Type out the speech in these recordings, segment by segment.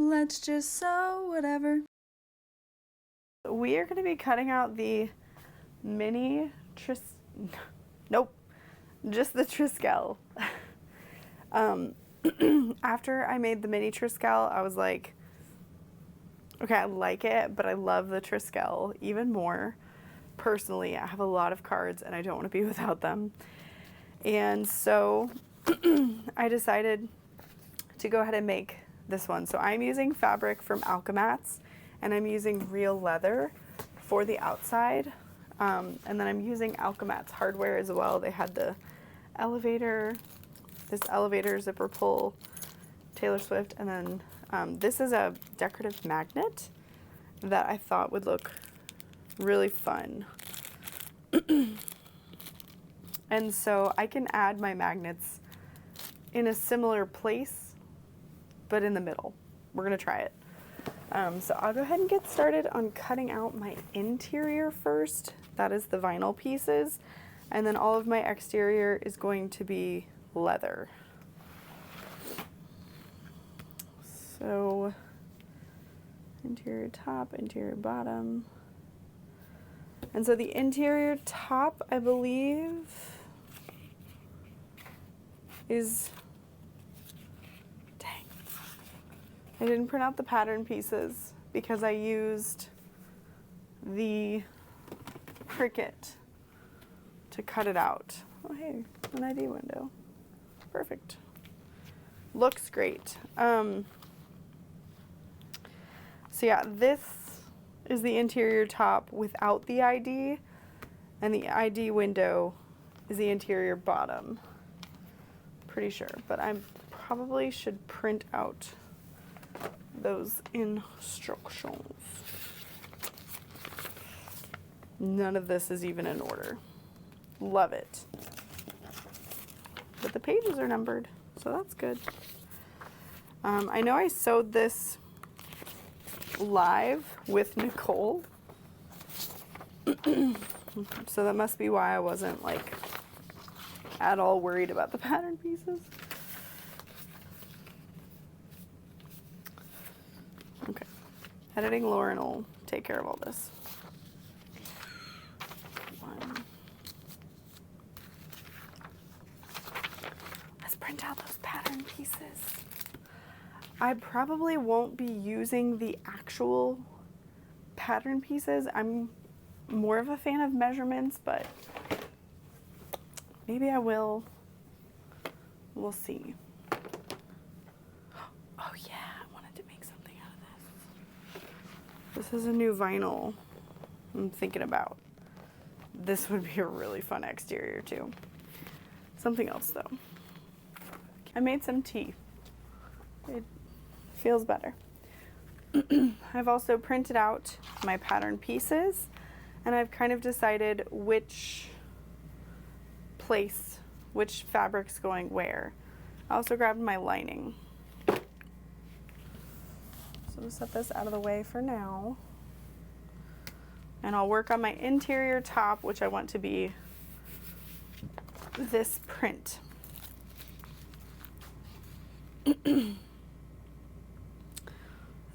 let's just sew whatever. We are going to be cutting out the mini nope, just the Triskele. After I made the mini Triskele, I was like, okay, I like it, but I love the Triskele even more. Personally, I have a lot of cards and I don't want to be without them. And so I decided to go ahead and make this one. So I'm using fabric from Alchemats, and I'm using real leather for the outside. And then I'm using Alchemats hardware as well. They had the elevator, this elevator zipper pull, Taylor Swift, and then this is a decorative magnet that I thought would look really fun. And so I can add my magnets in a similar place, but in the middle. We're gonna try it. So I'll go ahead and get started on cutting out my interior first. That is the vinyl pieces. And then all of my exterior is going to be leather. So interior top, interior bottom. And so the interior top, I believe, is, dang, I didn't print out the pattern pieces because I used the Cricut to cut it out. Oh, hey, an ID window. Perfect. Looks great. So yeah, this is the interior top without the ID, and the ID window is the interior bottom. Pretty sure, but I probably should print out those instructions. None of this is even in order. Love it. But the pages are numbered, so that's good. I know I sewed this live with Nicole, so that must be why I wasn't like at all worried about the pattern pieces. Okay, editing Lauren will take care of all this. Let's print out those pattern pieces. I probably won't be using the actual pattern pieces. I'm more of a fan of measurements, but maybe I will. We'll see. Oh yeah, I wanted to make something out of this. This is a new vinyl I'm thinking about. This would be a really fun exterior too. Something else though. I made some tea. It feels better. I've also printed out my pattern pieces, and I've kind of decided which place, which fabric's going where. I also grabbed my lining. So we'll set this out of the way for now. And I'll work on my interior top, which I want to be this print.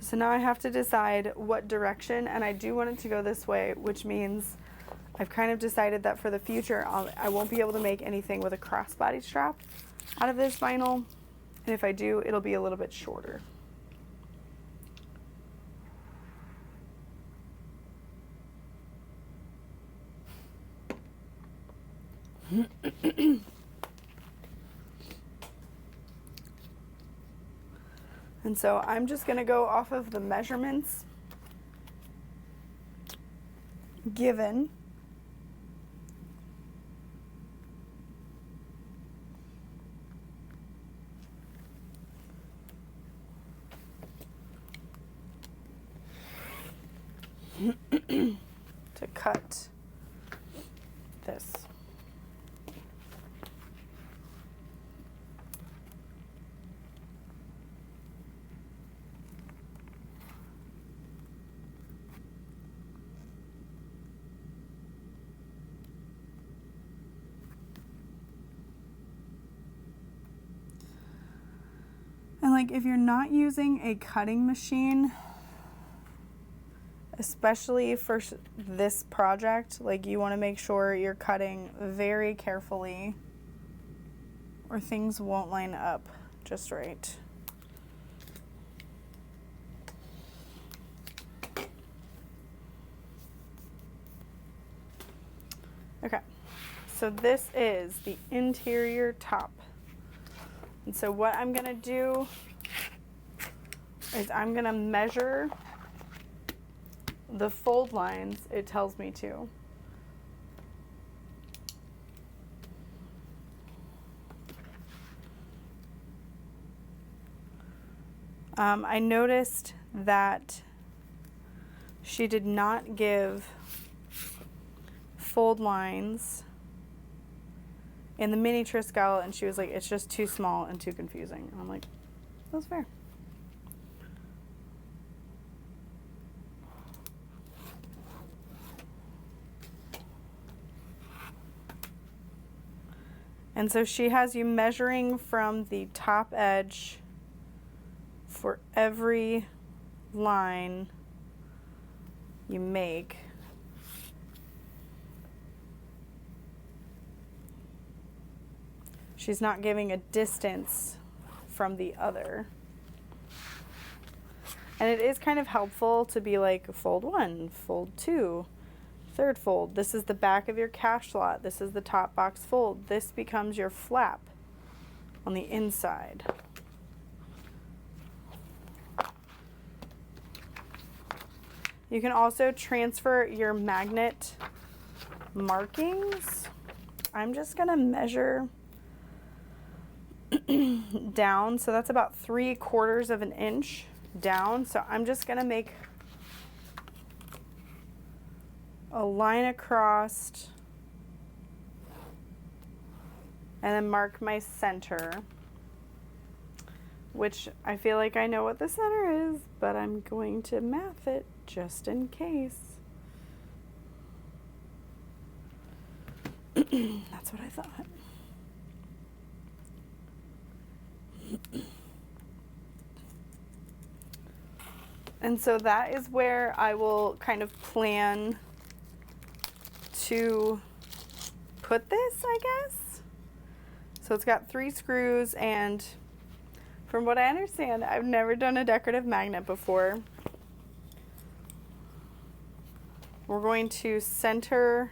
So now I have to decide what direction, and I do want it to go this way, which means I've kind of decided that for the future I won't be able to make anything with a crossbody strap out of this vinyl, and if I do, it'll be a little bit shorter. And so I'm just going to go off of the measurements given. To cut this. And like if you're not using a cutting machine, especially for this project, like you want to make sure you're cutting very carefully or things won't line up just right. Okay, so this is the interior top. And so what I'm gonna do is I'm gonna measure the fold lines it tells me to. I noticed that she did not give fold lines in the mini Triskele, and she was like, it's just too small and too confusing. And I'm like, that's fair. And so she has you measuring from the top edge for every line you make. She's not giving a distance from the other. And it is kind of helpful to be like fold 1, fold 2, third fold. This is the back of your cash slot. This is the top box fold. This becomes your flap on the inside. You can also transfer your magnet markings. I'm just gonna measure down, so that's about 3/4 of an inch down. So I'm just gonna make a line across and then mark my center, which I feel like I know what the center is, but I'm going to math it just in case. That's what I thought. And so that is where I will kind of plan to put this, I guess. So it's got 3 screws, and from what I understand, I've never done a decorative magnet before. We're going to center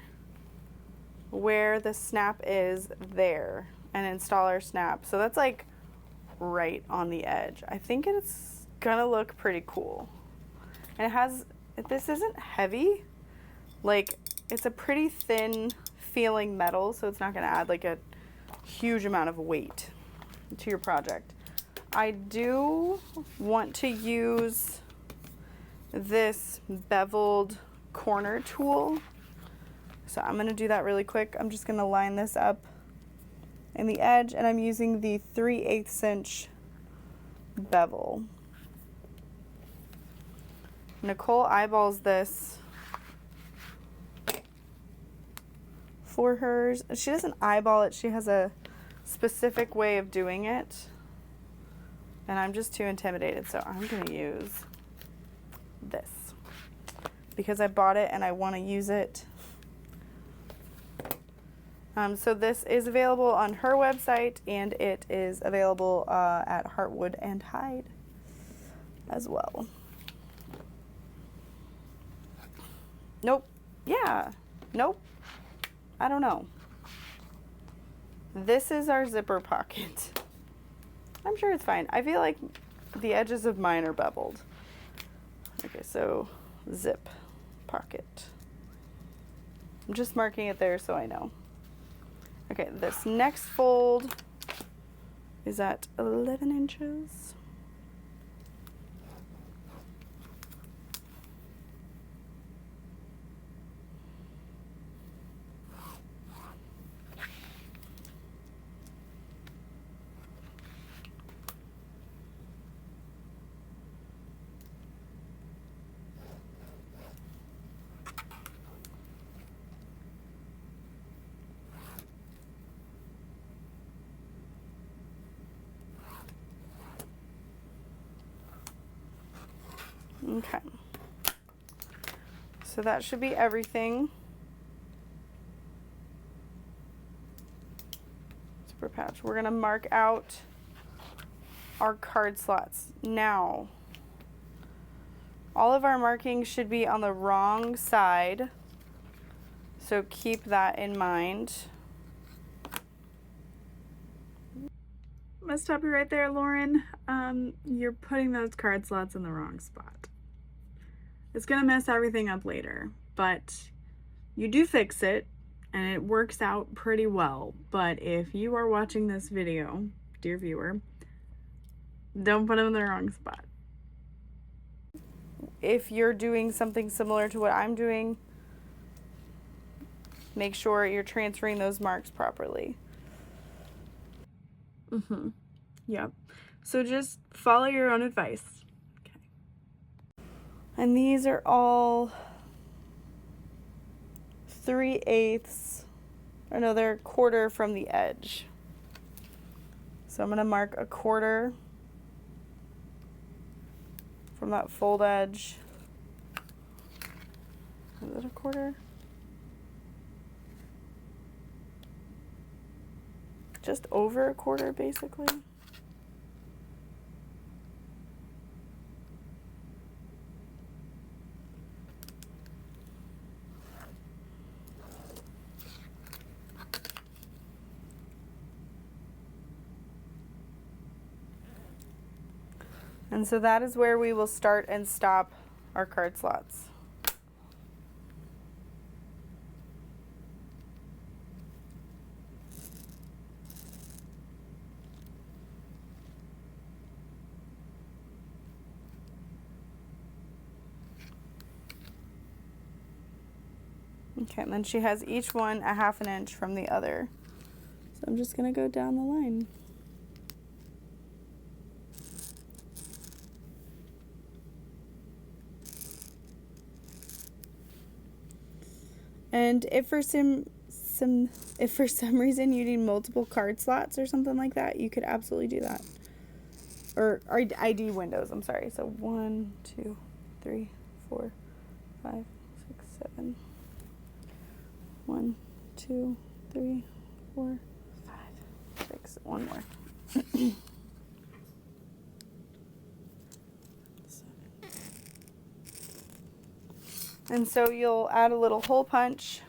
where the snap is there and install our snap. So that's like right on the edge. I think it's gonna look pretty cool. And it has, this isn't heavy, like it's a pretty thin feeling metal, so it's not gonna add like a huge amount of weight to your project. I do want to use this beveled corner tool, so I'm gonna do that really quick. I'm just gonna line this up in the edge, and I'm using the 3/8 inch bevel. Nicole eyeballs this for hers. She doesn't eyeball it, she has a specific way of doing it, and I'm just too intimidated, so I'm gonna use this because I bought it and I want to use it. So this is available on her website, and it is available at Heartwood and Hyde as well. Nope. Yeah. Nope. I don't know. This is our zipper pocket. I'm sure it's fine. I feel like the edges of mine are beveled. Okay, so zip pocket. I'm just marking it there so I know. Okay, this next fold is at 11 inches. Okay. So that should be everything. Super patch. We're gonna mark out our card slots. Now, all of our markings should be on the wrong side, so keep that in mind. I'm gonna stop you right there, Lauren. You're putting those card slots in the wrong spot. It's gonna mess everything up later, but you do fix it and it works out pretty well. But if you are watching this video, dear viewer, don't put them in the wrong spot. If you're doing something similar to what I'm doing, make sure you're transferring those marks properly. Yep. So just follow your own advice. Okay. And these are all 3/8, or no, they're 1/4 from the edge. So I'm gonna mark a 1/4 from that fold edge. Is it a 1/4? Just over a 1/4, basically. And so that is where we will start and stop our card slots. Okay, and then she has each one a 1/2 inch from the other. So I'm just gonna go down the line. And if for some reason you need multiple card slots or something like that, you could absolutely do that. Or ID windows, I'm sorry. So 1, 2, 3, 4, 5, 6, 7. 1, 2, 3, 4, 5, 6. One more. And so you'll add a little hole punch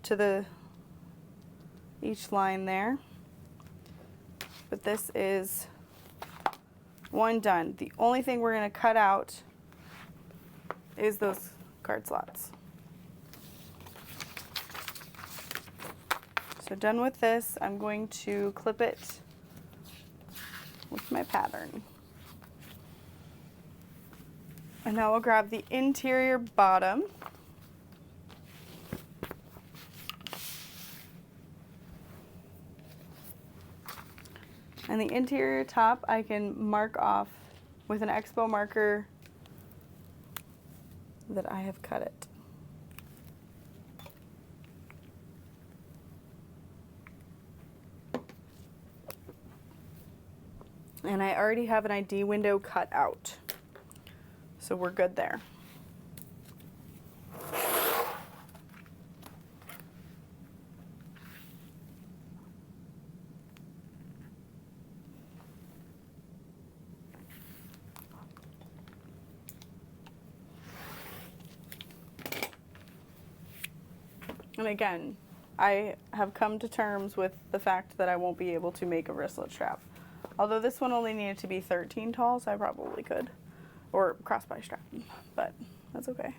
to each line there. But this is one done. The only thing we're going to cut out is those card slots. So done with this, I'm going to clip it with my pattern. And now we'll grab the interior bottom. And the interior top I can mark off with an Expo marker that I have cut it. And I already have an ID window cut out. So we're good there. And again, I have come to terms with the fact that I won't be able to make a wristlet strap. Although this one only needed to be 13 tall, so I probably could. Or crossbody strap, but that's okay.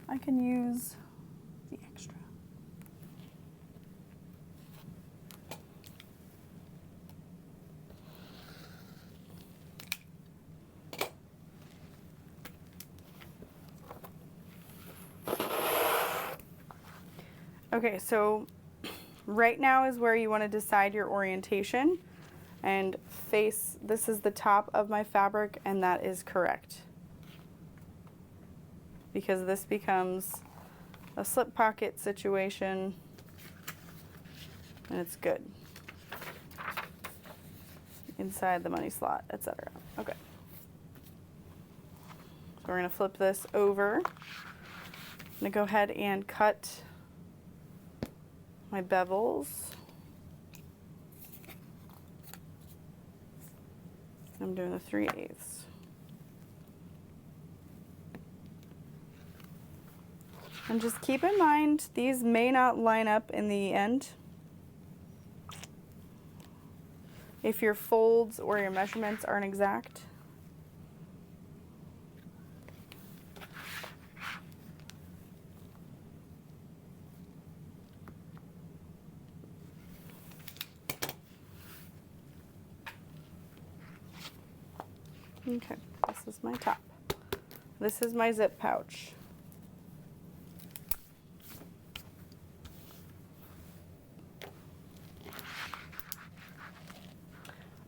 I can use the extra. Okay, so right now is where you want to decide your orientation. And face, this is the top of my fabric, and that is correct. Because this becomes a slip pocket situation, and it's good. Inside the money slot, etc. Okay. we're going to flip this over. I'm going to go ahead and cut my bevels. I'm doing the 3/8. And just keep in mind, these may not line up in the end. If your folds or your measurements aren't exact. Okay, this is my top. This is my zip pouch.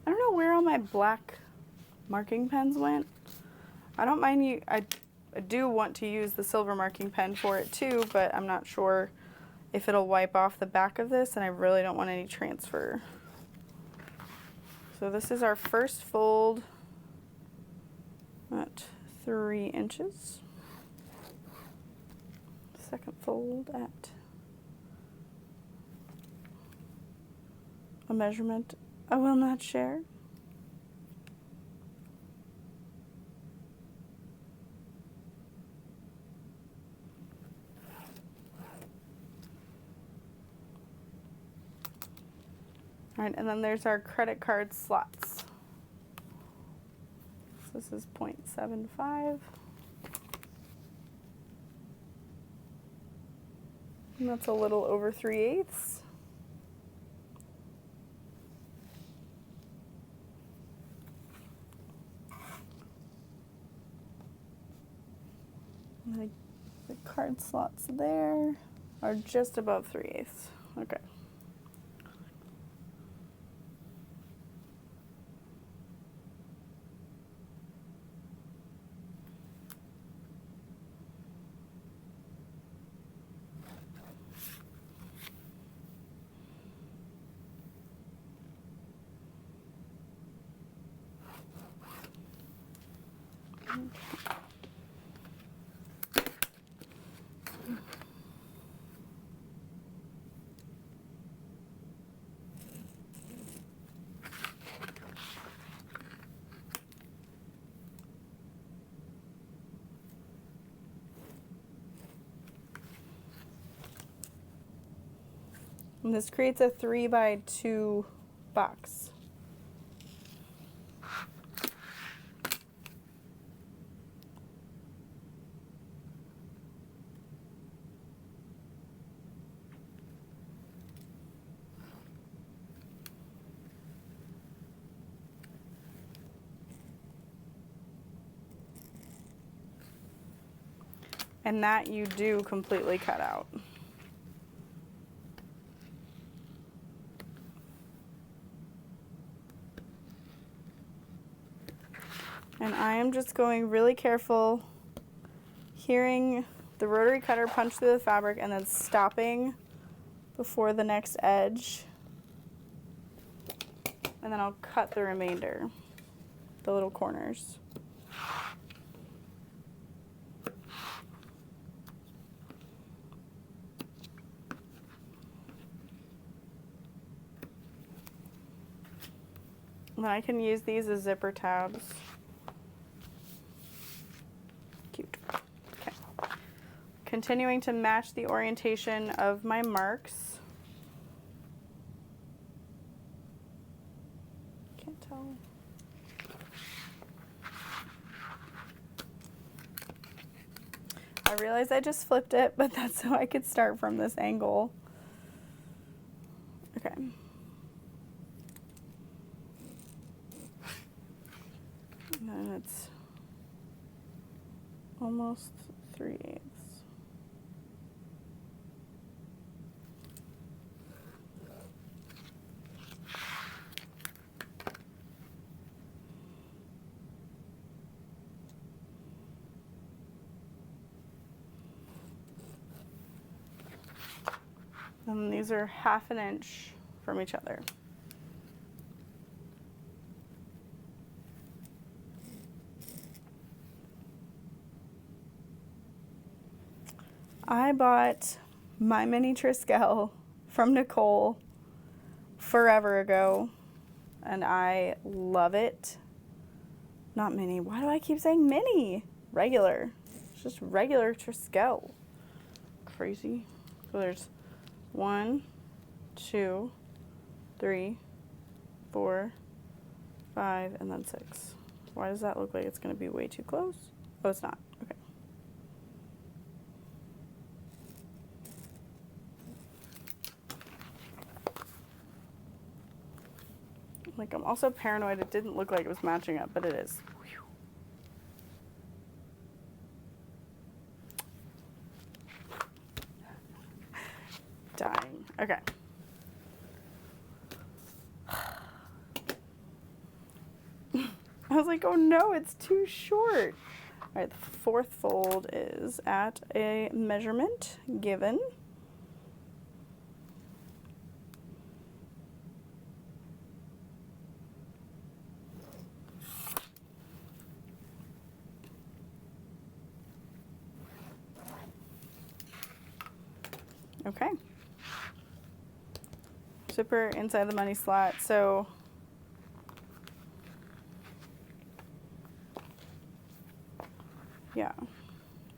I don't know where all my black marking pens went. I don't mind you, I do want to use the silver marking pen for it too, but I'm not sure if it'll wipe off the back of this, and I really don't want any transfer. So this is our first fold at 3 inches. Second fold at a measurement I will not share. All right, and then there's our credit card slots. So this is 0.75. And that's a little over 3/8. The card slots there are just above 3/8. Okay. And this creates a 3x2 box. And that you do completely cut out. And I am just going really careful, hearing the rotary cutter punch through the fabric and then stopping before the next edge. And then I'll cut the remainder, the little corners. And then I can use these as zipper tabs. Cute. Okay. Continuing to match the orientation of my marks. Can't tell. I realize I just flipped it, but that's so I could start from this angle. Okay. And then it's almost 3/8. And these are 1/2 inch from each other. I bought my mini Triskele from Nicole forever ago, and I love it. Not mini. Why do I keep saying mini? Regular. It's just regular Triskele. Crazy. So there's 1, 2, 3, 4, 5, and then 6. Why does that look like it's going to be way too close? Oh, it's not. Okay. Like, I'm also paranoid it didn't look like it was matching up, but it is. Dying. Okay. I was like, oh no, it's too short. All right, the fourth fold is at a measurement given. Okay. Zipper inside the money slot. So yeah,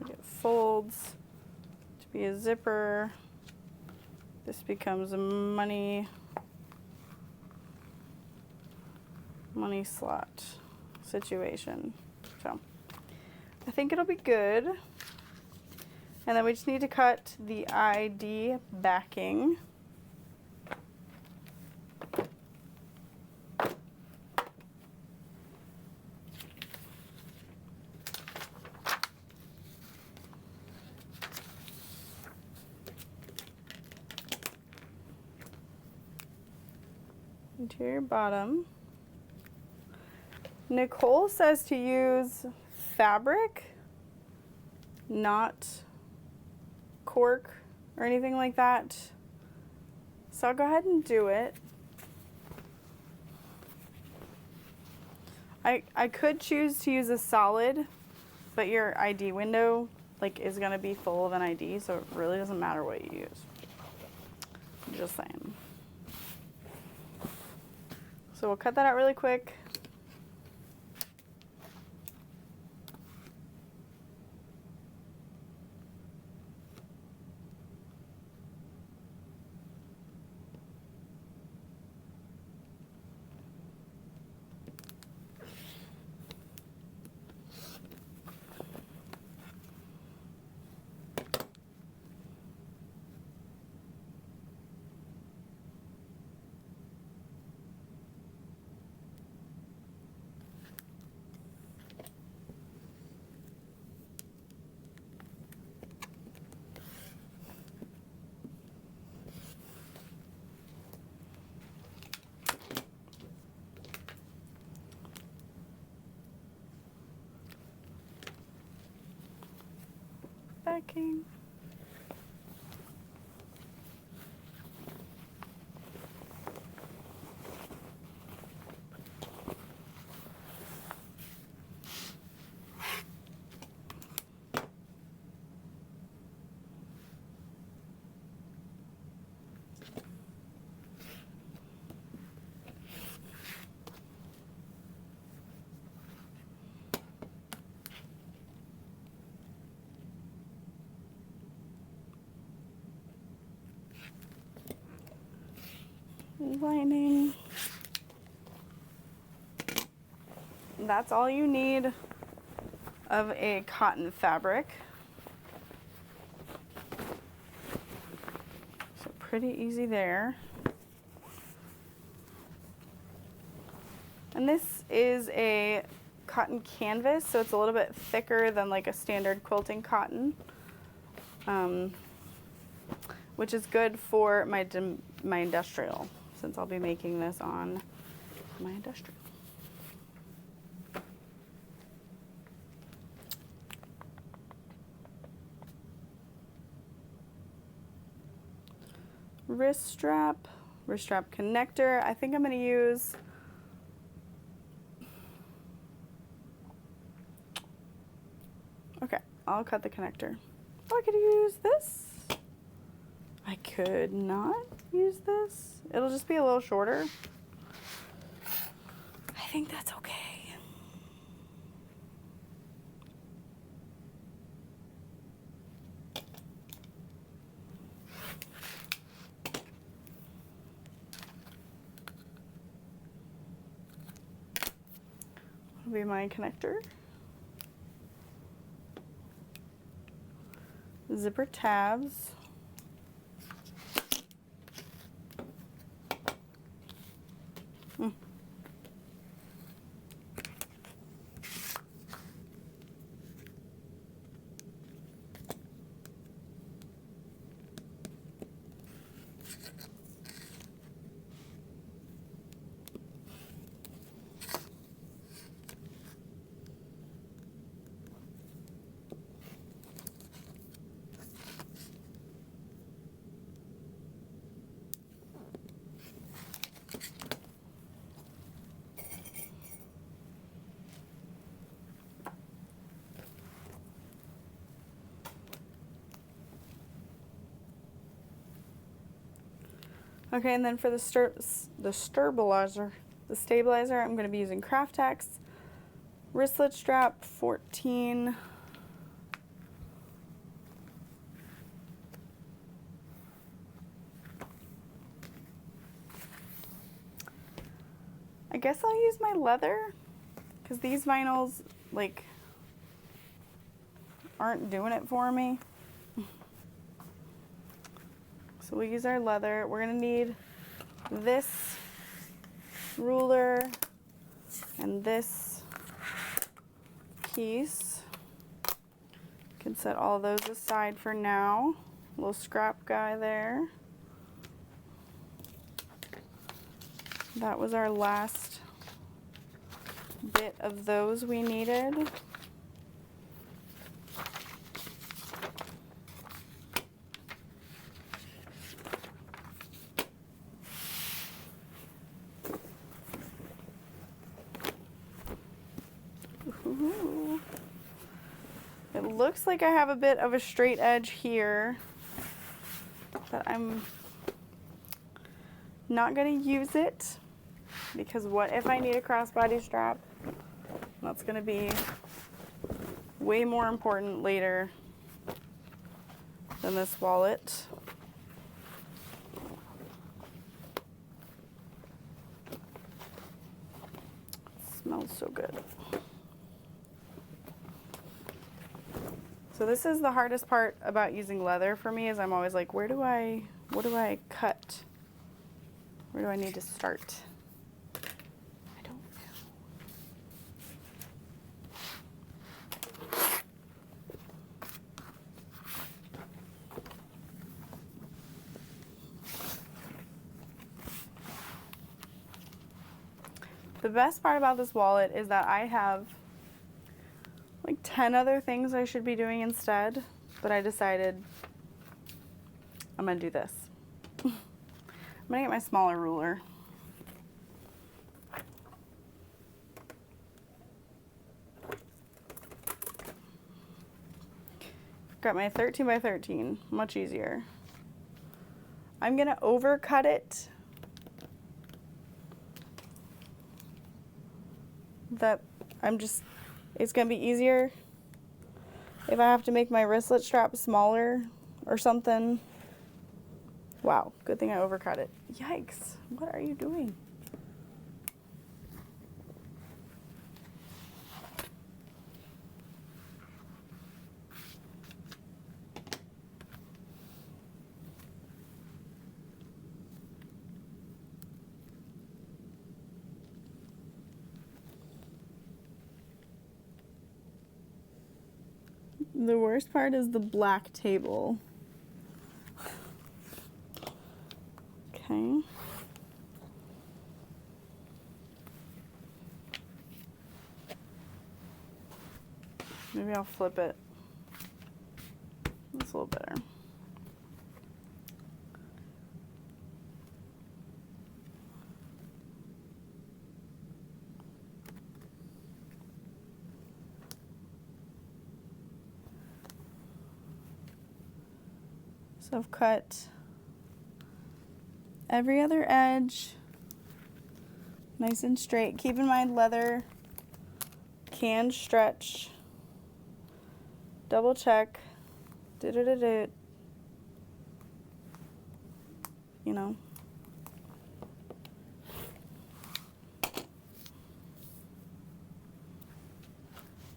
it folds to be a zipper. This becomes a money slot situation. So I think it'll be good. And then we just need to cut the ID backing. Interior bottom. Nicole says to use fabric, not cork or anything like that. So I'll go ahead and do it. I could choose to use a solid, but your ID window is gonna be full of an ID, so it really doesn't matter what you use. Just saying. So we'll cut that out really quick. Backing. Lining. That's all you need of a cotton fabric. So pretty easy there. And this is a cotton canvas, so it's a little bit thicker than like a standard quilting cotton, which is good for my industrial, since I'll be making this on my industrial. Wrist strap connector. I think I'm going to use okay, I'll cut the connector. Oh, I could use this. I could not use this. It'll just be a little shorter. I think that's okay. Will be my connector. Zipper tabs. Okay, and then for the stabilizer, I'm going to be using Craft Tax wristlet strap 14. I guess I'll use my leather because these vinyls like aren't doing it for me. So we'll use our leather. We're gonna need this ruler and this piece. Can set all those aside for now. Little scrap guy there. That was our last bit of those we needed. Ooh. It looks like I have a bit of a straight edge here, but I'm not going to use it because what if I need a crossbody strap? That's going to be way more important later than this wallet. It smells so good. So this is the hardest part about using leather for me, is I'm always like, what do I cut? Where do I need to start? I don't know. The best part about this wallet is that I have like 10 other things I should be doing instead, but I decided I'm gonna do this. I'm gonna get my smaller ruler. Got my 13 by 13, much easier. I'm gonna overcut it. It's gonna be easier if I have to make my wristlet strap smaller or something. Wow, good thing I overcut it. Yikes, what are you doing? The worst part is the black table. Okay. Maybe I'll flip it. That's a little better. So I've cut every other edge nice and straight. Keep in mind leather can stretch. Double check. You know.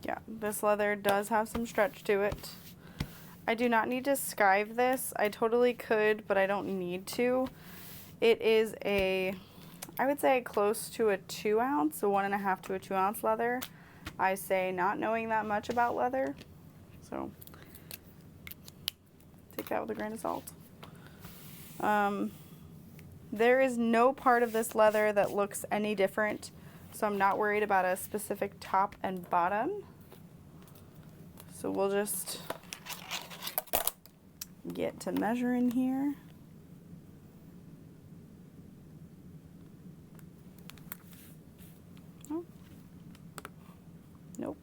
Yeah, this leather does have some stretch to it. I do not need to skive this. I totally could, but I don't need to. It is a, I would say close to a 2 ounce, a 1.5 to a 2 ounce leather. I say not knowing that much about leather, so take that with a grain of salt. There is no part of this leather that looks any different, so I'm not worried about a specific top and bottom. So we'll just get to measuring here. Oh. Nope.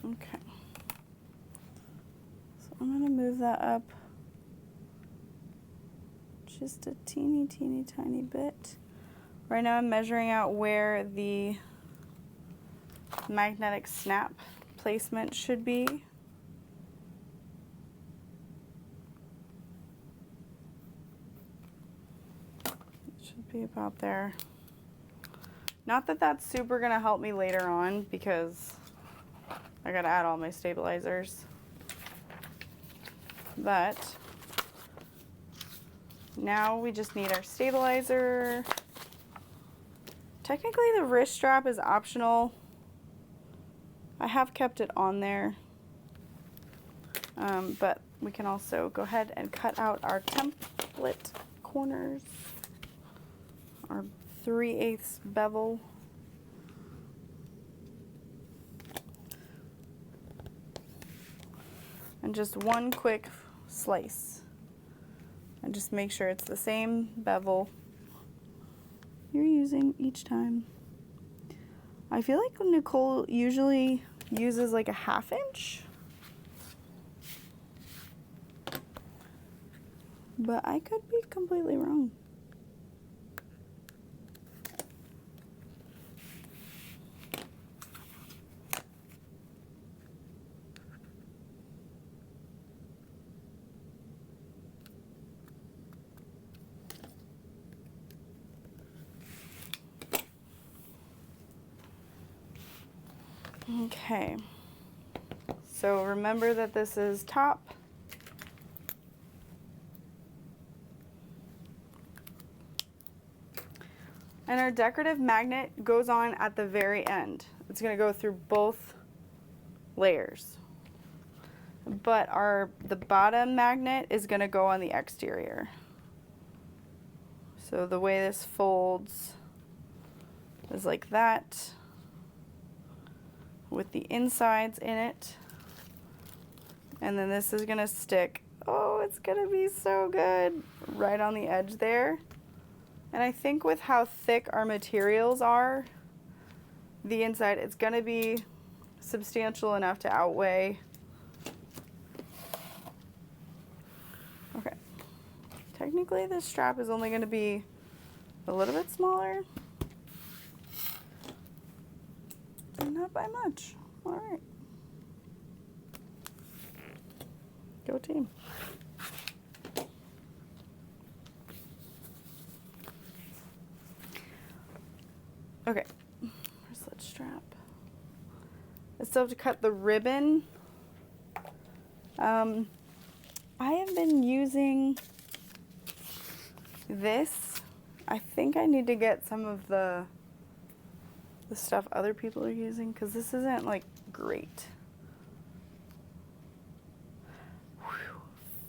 Okay, so I'm going to move that up just a teeny tiny bit. Right now I'm measuring out where the magnetic snap placement should be. It should be about there. Not that that's super going to help me later on because I gotta add all my stabilizers. But now we just need our stabilizer. Technically the wrist strap is optional. I have kept it on there. But we can also go ahead and cut out our template corners. Our 3/8 bevel. And just one quick slice. And just make sure it's the same bevel you're using each time. I feel like Nicole usually uses like a 1/2 inch. But I could be completely wrong. Okay, so remember that this is top. And our decorative magnet goes on at the very end. It's going to go through both layers. But the bottom magnet is going to go on the exterior. So the way this folds is like that, with the insides in it. And then this is gonna stick, oh, it's gonna be so good, right on the edge there. And I think with how thick our materials are, the inside, it's gonna be substantial enough to outweigh. Okay, technically this strap is only gonna be a little bit smaller. Not by much. All right. Go team. Okay, slit strap. I still have to cut the ribbon. I have been using this. I think I need to get some of the stuff other people are using because this isn't like great.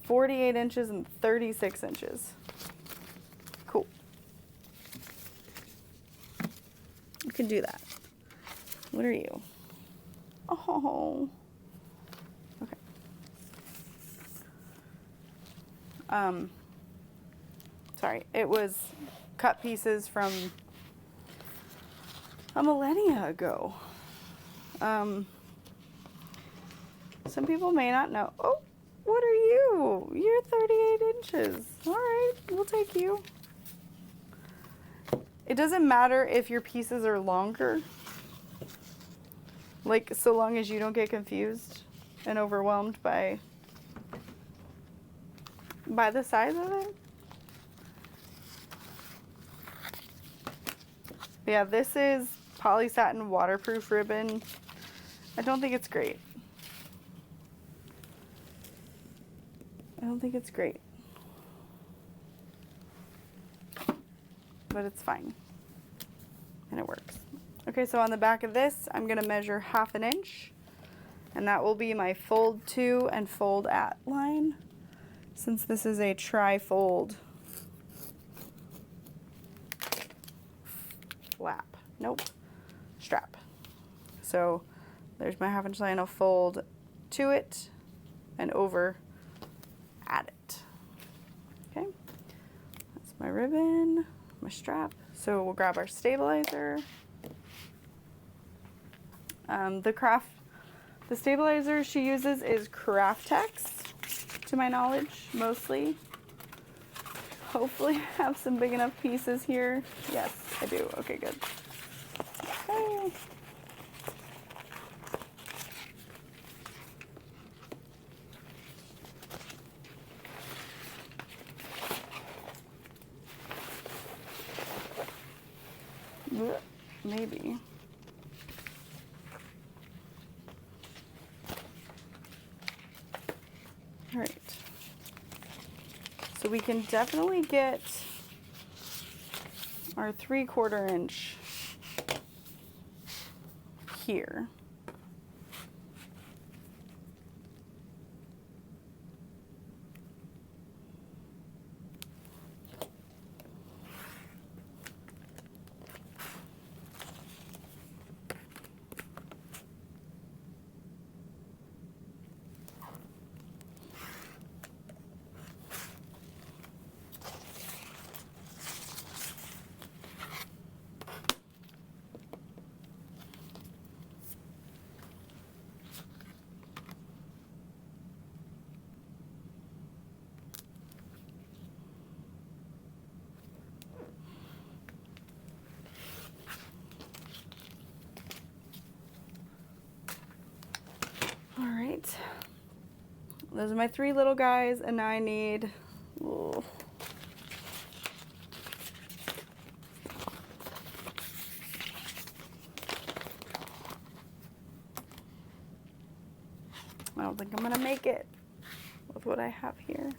48 inches and 36 inches. Cool. You can do that. What are you? Oh. Okay. Sorry, it was cut pieces from a millennia ago. Some people may not know. Oh, what are you? You're 38 inches. All right, we'll take you. It doesn't matter if your pieces are longer. Like, so long as you don't get confused and overwhelmed by the size of it. Yeah, this is polysatin waterproof ribbon. I don't think it's great. I don't think it's great. But it's fine. And it works. Okay, so on the back of this, I'm going to measure 1/2 inch. And that will be my fold to and fold at line. Since this is a tri-fold flap. Nope. Strap. So there's my 1/2 inch line. I'll fold to it and over at it. Okay. That's my ribbon, my strap. So we'll grab our stabilizer. The stabilizer she uses is Craftex, to my knowledge, mostly. Hopefully I have some big enough pieces here. Yes, I do. Okay, good. Okay. Maybe. All right. So we can definitely get our 3/4 inch here. All right, those are my 3 little guys, and now I need, ooh, I don't think I'm gonna make it with what I have here.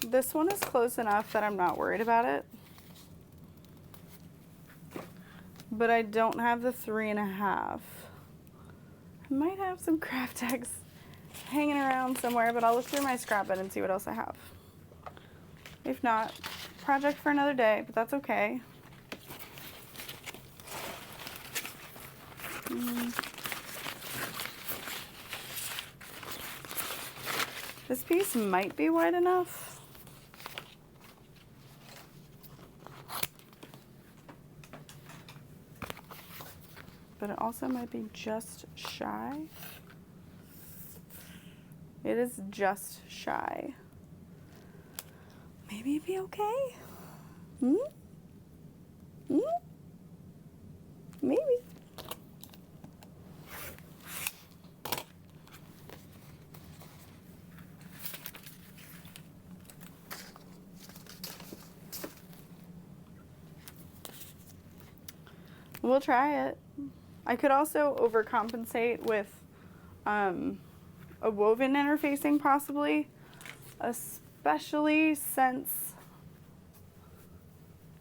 This one is close enough that I'm not worried about it. But I don't have the 3.5. I might have some Craftex hanging around somewhere, but I'll look through my scrap bin and see what else I have. If not, project for another day, but that's okay. This piece might be wide enough. but it also might be just shy. It is just shy. Maybe it'd be okay. Hmm? Hmm? Maybe. We'll try it. I could also overcompensate with a woven interfacing possibly, especially since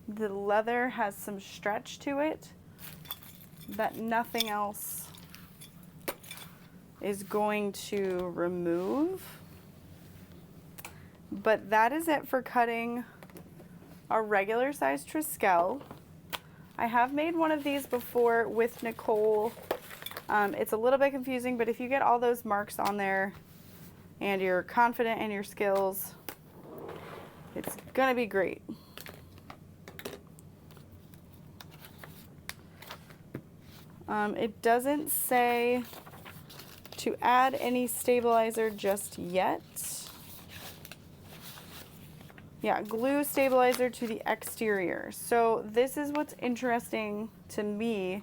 the leather has some stretch to it that nothing else is going to remove. But that is it for cutting a regular size Triskele. I have made one of these before with Nicole. It's a little bit confusing, but if you get all those marks on there and you're confident in your skills, it's gonna be great. It doesn't say to add any stabilizer just yet. Yeah, glue stabilizer to the exterior. So this is what's interesting to me,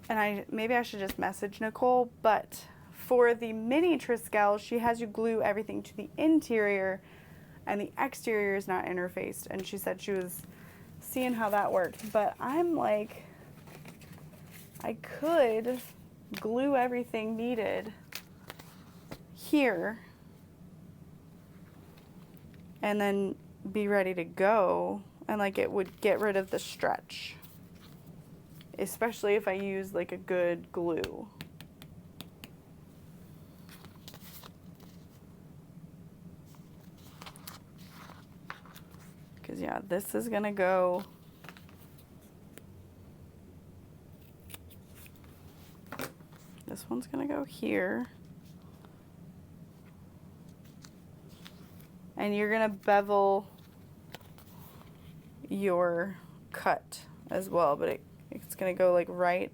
and maybe I should just message Nicole, but for the mini Triskele, she has you glue everything to the interior and the exterior is not interfaced. And she said she was seeing how that worked. But I'm like, I could glue everything needed here and then be ready to go, and like it would get rid of the stretch, especially if I use like a good glue. Because yeah, this is gonna go this one's gonna go here. And you're gonna bevel your cut as well, but it's gonna go like right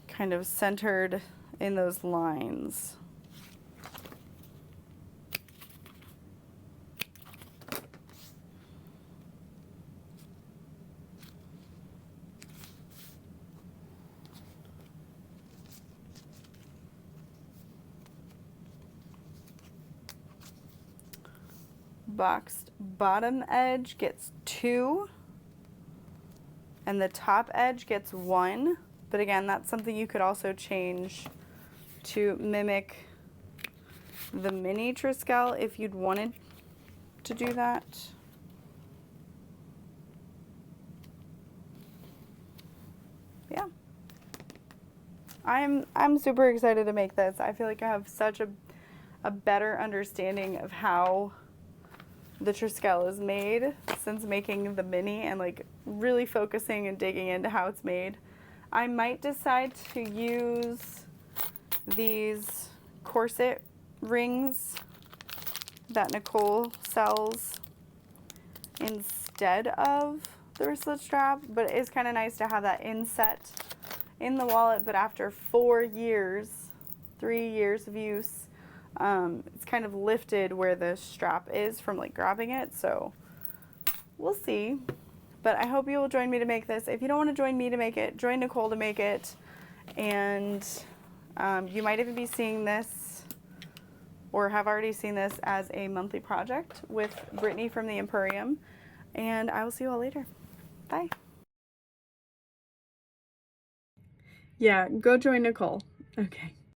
kind of centered in those lines. Boxed bottom edge gets 2 and the top edge gets 1, but again, that's something you could also change to mimic the mini Triskele if you'd wanted to do that. Yeah, I'm super excited to make this. I feel like I have such a better understanding of how the Triskele is made since making the mini and like really focusing and digging into how it's made. I might decide to use these corset rings that Nicole sells instead of the wristlet strap, but it is kind of nice to have that inset in the wallet. But after 3 years of use, it's kind of lifted where the strap is from like grabbing it, so we'll see. But I hope you will join me to make this. If you don't want to join me to make it, join Nicole to make it. And you might even be seeing this or have already seen this as a monthly project with Brittany from the Emporium. And I will see you all later. Bye. Yeah, go join Nicole. Okay.